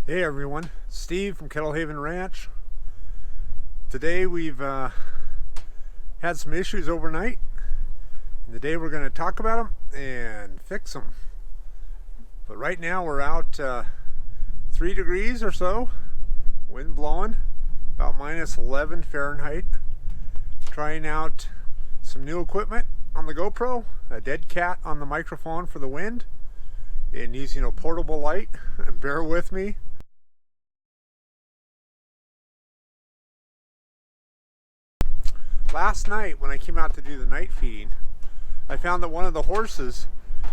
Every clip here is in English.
Hey everyone, Steve from Kettle Ranch. Today we've had some issues overnight. And today we're going to talk about them and fix them. But right now we're out 3 degrees or so, wind blowing, about minus 11 Fahrenheit. Trying out some new equipment on the GoPro, a dead cat on the microphone for the wind, and using a portable light. Bear with me. Last night when I came out to do the night feeding, I found that one of the horses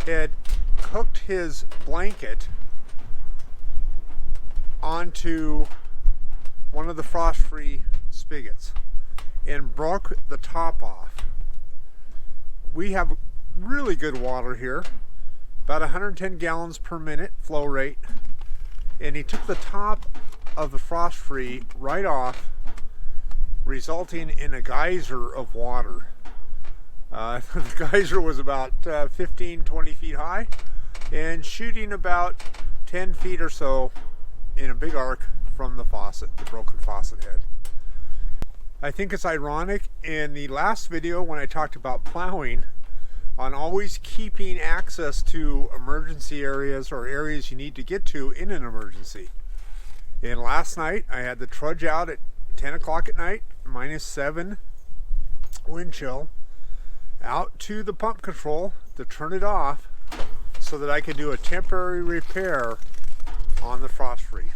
had hooked his blanket onto one of the frost-free spigots and broke the top off. We have really good water here, about 110 gallons per minute flow rate, and he took the top of the frost-free right off, resulting in a geyser of water. The geyser was about 15-20 feet high and shooting about 10 feet or so in a big arc from the faucet, the broken faucet head. I think it's ironic, in the last video when I talked about plowing, on always keeping access to emergency areas or areas you need to get to in an emergency. And last night I had to trudge out at 10 o'clock at night, minus 7 wind chill, out to the pump control to turn it off so that I could do a temporary repair on the frost free.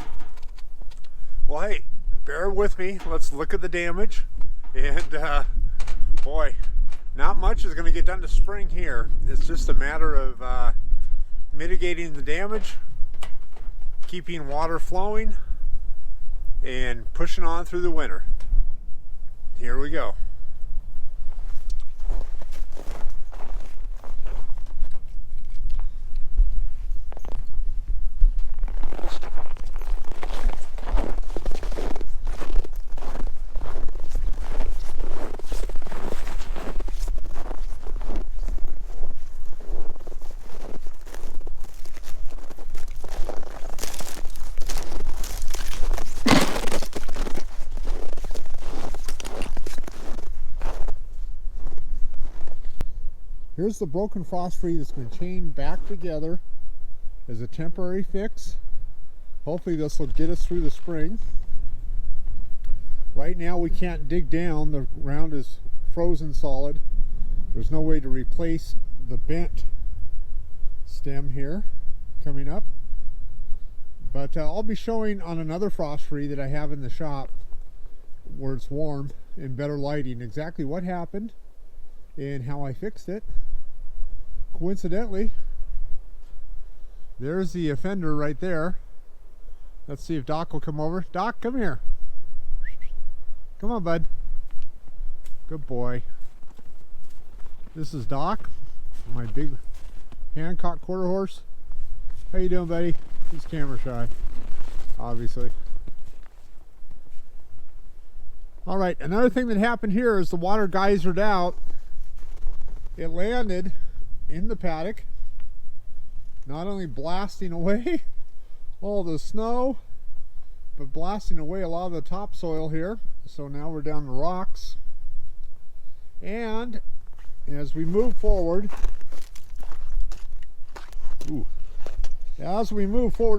Well, hey, bear with me. Let's look at the damage. And boy, not much is going to get done to spring here. It's just a matter of mitigating the damage, keeping water flowing, and pushing on through the winter. Here we go. Here's the broken frost free that's been chained back together as a temporary fix. Hopefully this will get us through the spring. Right now we can't dig down. The ground is frozen solid. There's no way to replace the bent stem here coming up. But I'll be showing on another frost free that I have in the shop where it's warm and better lighting exactly what happened and how I fixed it. Coincidentally, there's the offender right there. Let's see if Doc will come over. Doc, come here. Come on, bud. Good boy. This is Doc, my big Hancock quarter horse. How you doing, buddy? He's camera shy, obviously. All right, another thing that happened here is the water geysered out. It landed in the paddock, not only blasting away all the snow, but blasting away a lot of the topsoil here. So now we're down the rocks. And as we move forward,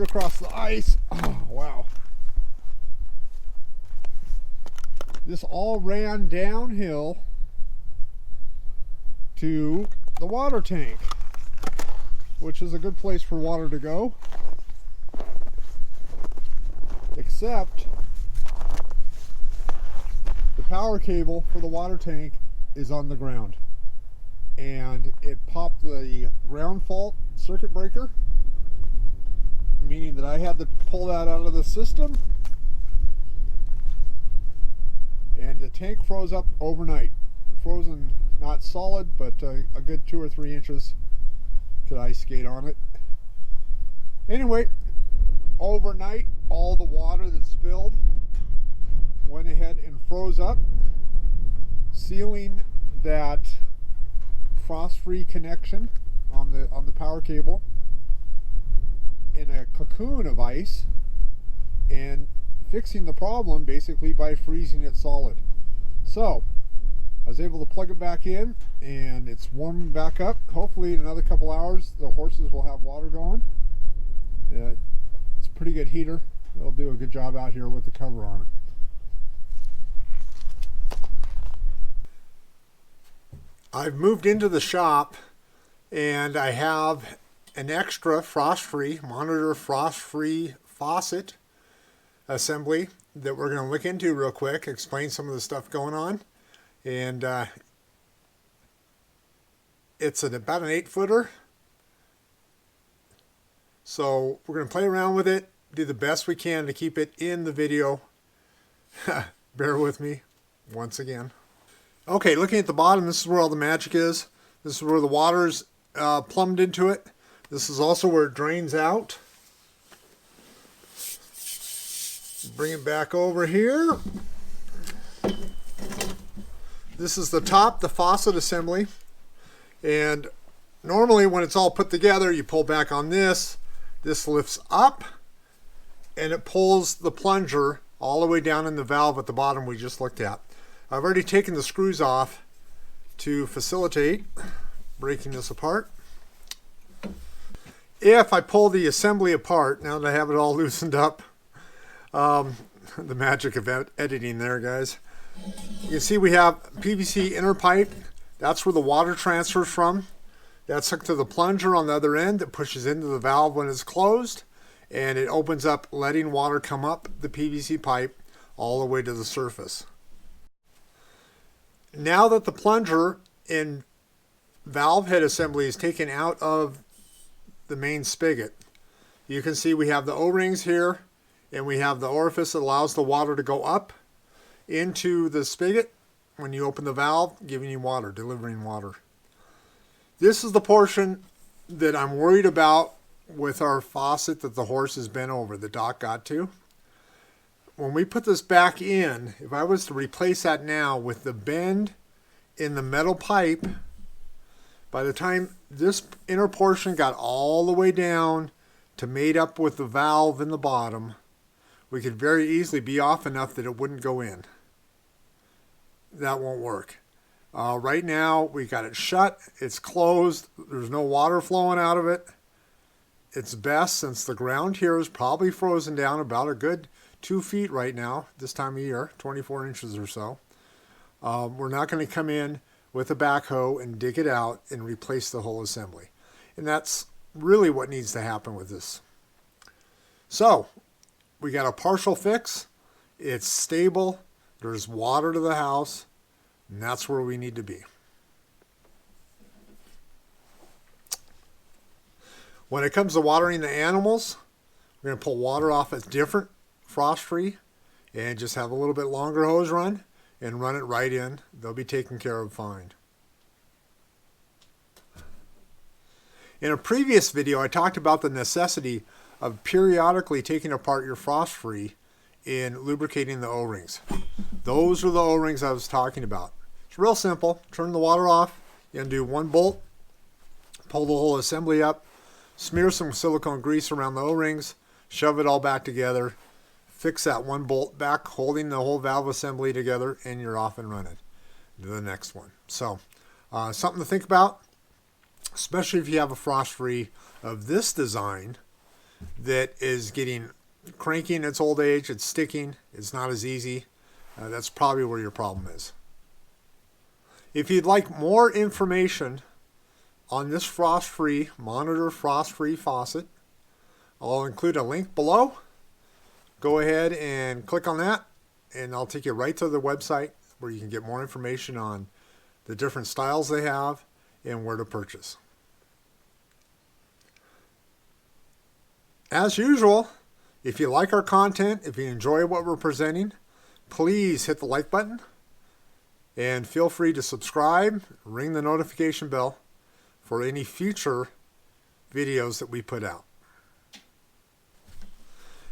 across the ice, oh wow, this all ran downhill to the water tank, which is a good place for water to go, except the power cable for the water tank is on the ground, and it popped the ground fault circuit breaker, meaning that I had to pull that out of the system, and the tank froze up overnight. Frozen, not solid, but a good 2 or 3 inches could ice skate on it. Anyway, overnight all the water that spilled went ahead and froze up, sealing that frost-free connection on the power cable in a cocoon of ice and fixing the problem basically by freezing it solid. So I was able to plug it back in and it's warming back up. Hopefully in another couple hours the horses will have water going. It's a pretty good heater. It'll do a good job out here with the cover on it. I've moved into the shop and I have an extra frost-free, monitor frost-free faucet assembly that we're going to look into real quick, explain some of the stuff going on. And it's about an 8-footer. So we're going to play around with it, do the best we can to keep it in the video. Bear with me once again. Okay, looking at the bottom, this is where all the magic is. This is where the water's plumbed into it. This is also where it drains out. Bring it back over here. This is the top, the faucet assembly. And normally when it's all put together, you pull back on this. This lifts up and it pulls the plunger all the way down in the valve at the bottom we just looked at. I've already taken the screws off to facilitate breaking this apart. If I pull the assembly apart, now that I have it all loosened up, the magic of editing there, guys. You can see we have PVC inner pipe. That's where the water transfers from. That's hooked to the plunger on the other end that pushes into the valve when it's closed, and it opens up, letting water come up the PVC pipe all the way to the surface. Now that the plunger and valve head assembly is taken out of the main spigot, you can see we have the O-rings here and we have the orifice that allows the water to go up into the spigot when you open the valve, giving you water, delivering water. This is the portion that I'm worried about with our faucet that the horse has bent over, the Doc got to. When we put this back in, if I was to replace that now with the bend in the metal pipe, by the time this inner portion got all the way down to made up with the valve in the bottom, we could very easily be off enough that it wouldn't go in. That won't work. Right now we got it shut, it's closed, there's no water flowing out of it. It's best, since the ground here is probably frozen down about a good 2 feet right now, this time of year, 24 inches or so. We're not going to come in with a backhoe and dig it out and replace the whole assembly. And that's really what needs to happen with this. So, we got a partial fix. It's stable. There's water to the house. And that's where we need to be. When it comes to watering the animals, we're going to pull water off a different frost-free and just have a little bit longer hose run and run it right in. They'll be taken care of fine. In a previous video, I talked about the necessity of periodically taking apart your frost-free and lubricating the O-rings. Those are the O-rings I was talking about. It's real simple. Turn the water off. You undo one bolt, pull the whole assembly up, smear some silicone grease around the O-rings, shove it all back together, fix that one bolt back, holding the whole valve assembly together, and you're off and running to the next one. So, something to think about, especially if you have a frost-free of this design that is getting cranky in its old age, it's sticking, it's not as easy. That's probably where your problem is. If you'd like more information on this frost-free, monitor frost-free faucet, I'll include a link below. Go ahead and click on that and I'll take you right to the website where you can get more information on the different styles they have and where to purchase. As usual, if you like our content, if you enjoy what we're presenting, please hit the like button and feel free to subscribe, ring the notification bell for any future videos that we put out.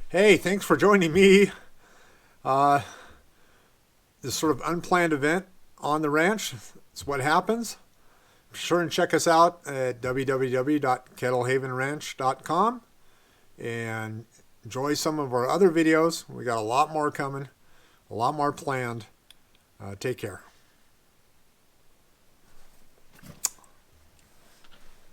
Hey, thanks for joining me. This sort of unplanned event on the ranch. It's what happens. Be sure and check us out at www.kettlehavenranch.com and enjoy some of our other videos. We got a lot more coming, a lot more planned. Take care.